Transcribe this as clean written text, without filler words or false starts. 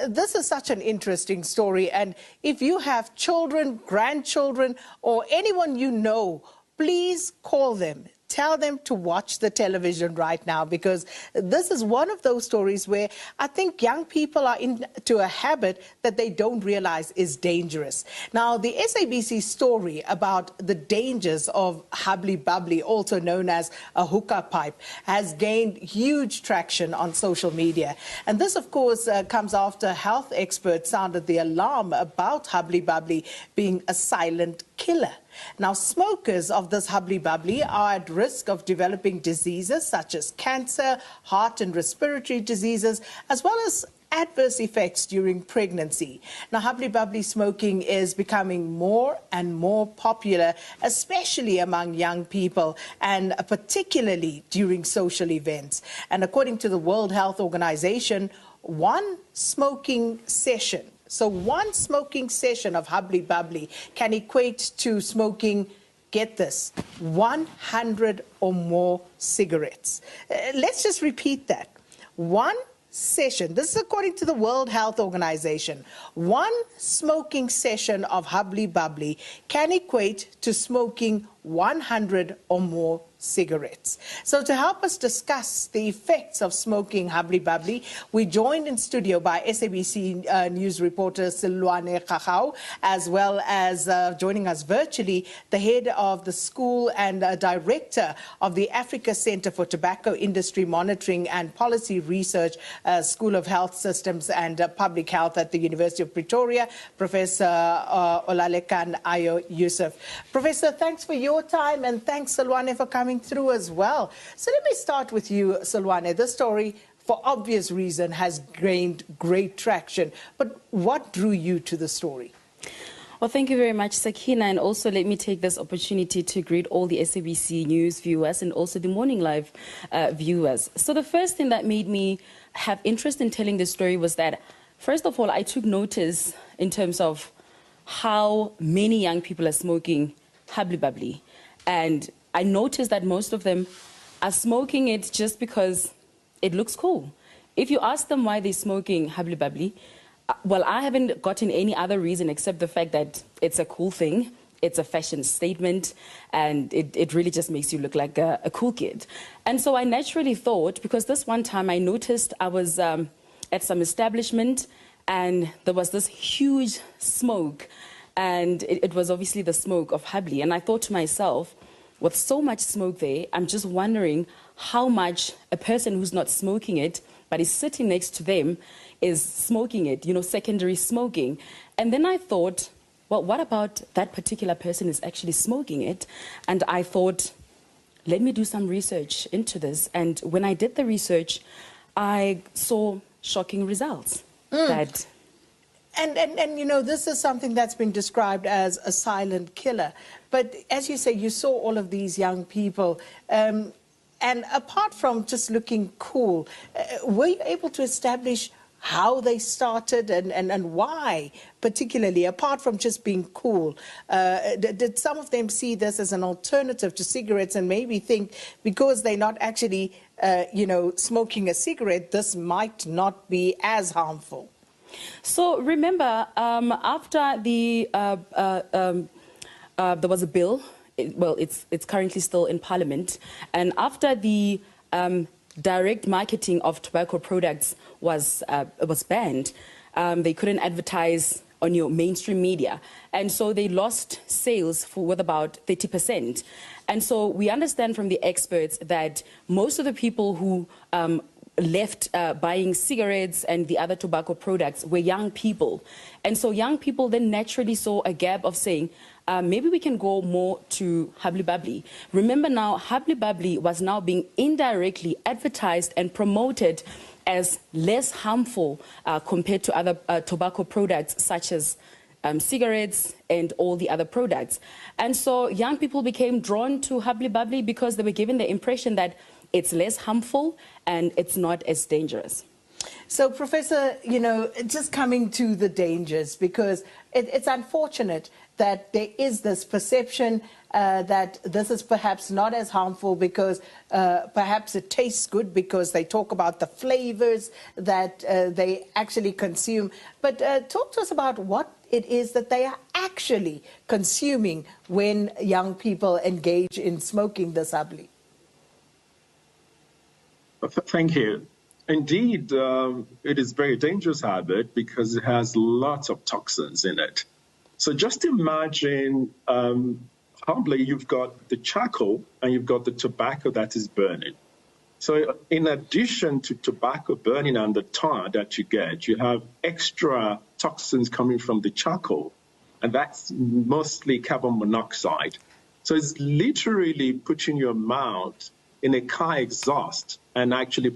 This is such an interesting story, and if you have children, grandchildren, or anyone you know, please call them. Tell them to watch the television right now, because this is one of those stories where I think young people are into a habit that they don't realize is dangerous. Now, the SABC story about the dangers of hubbly bubbly, also known as a hookah pipe, has gained huge traction on social media. And this, of course, comes after health experts sounded the alarm about hubbly bubbly being a silent killer. Now, smokers of this hubbly bubbly are at risk of developing diseases such as cancer, heart and respiratory diseases, as well as adverse effects during pregnancy. Now, hubbly bubbly smoking is becoming more and more popular, especially among young people, and particularly during social events. And according to the World Health Organization, one smoking session of hubbly bubbly can equate to smoking, get this, 100 or more cigarettes. Let's just repeat that. One session, this is according to the World Health Organization, one smoking session of hubbly bubbly can equate to smoking 100 or more cigarettes. So to help us discuss the effects of smoking hubbly bubbly, we joined in studio by SABC News reporter Seloane Kgakgao, as well as joining us virtually, the head of the school and director of the Africa Center for Tobacco Industry Monitoring and Policy Research, School of Health Systems and Public Health at the University of Pretoria, Professor Olalekan Ayo Yusuf. Professor, thanks for your time, and thanks, Seloane, for coming through as well. So let me start with you, Seloane. This story, for obvious reason, has gained great traction. But what drew you to the story? Well, thank you very much, Sakina, and also let me take this opportunity to greet all the SABC News viewers and also the Morning Live viewers. So the first thing that made me have interest in telling this story was that, first of all, I took notice in terms of how many young people are smoking hubbly bubbly. And I noticed that most of them are smoking it just because it looks cool. If you ask them why they're smoking hubbly bubbly, well, I haven't gotten any other reason except the fact that it's a cool thing, it's a fashion statement, and it really just makes you look like a cool kid. And so I naturally thought, because this one time I noticed I was at some establishment and there was this huge smoke, and it was obviously the smoke of hubbly. And I thought to myself, with so much smoke there, I'm just wondering how much a person who's not smoking it, but is sitting next to them, is smoking it, you know, secondary smoking. And then I thought, well, what about that particular person is actually smoking it? And I thought, let me do some research into this. And when I did the research, I saw shocking results. And you know, this is something that's been described as a silent killer. But as you say, you saw all of these young people. And apart from just looking cool, were you able to establish how they started and why, particularly, apart from just being cool? Did some of them see this as an alternative to cigarettes and maybe think, because they're not actually, you know, smoking a cigarette, this might not be as harmful? So remember, after the there was a bill. Well, it's currently still in Parliament, and after the direct marketing of tobacco products was banned, they couldn't advertise on your mainstream media, and so they lost sales with about 30%. And so we understand from the experts that most of the people who left buying cigarettes and the other tobacco products were young people. And so young people then naturally saw a gap of saying, maybe we can go more to hubbly bubbly. Remember now, hubbly bubbly was now being indirectly advertised and promoted as less harmful compared to other tobacco products such as cigarettes and all the other products. And so young people became drawn to hubbly bubbly because they were given the impression that it's less harmful and it's not as dangerous. So, Professor, you know, just coming to the dangers, because it's unfortunate that there is this perception that this is perhaps not as harmful because perhaps it tastes good because they talk about the flavors that they actually consume. But talk to us about what it is that they are actually consuming when young people engage in smoking this sabli. Thank you. Indeed, it is a very dangerous habit because it has lots of toxins in it. So just imagine, humbly, you've got the charcoal and you've got the tobacco that is burning. So in addition to tobacco burning and the tar that you get, you have extra toxins coming from the charcoal, and that's mostly carbon monoxide. So it's literally putting your mouth in a car exhaust and actually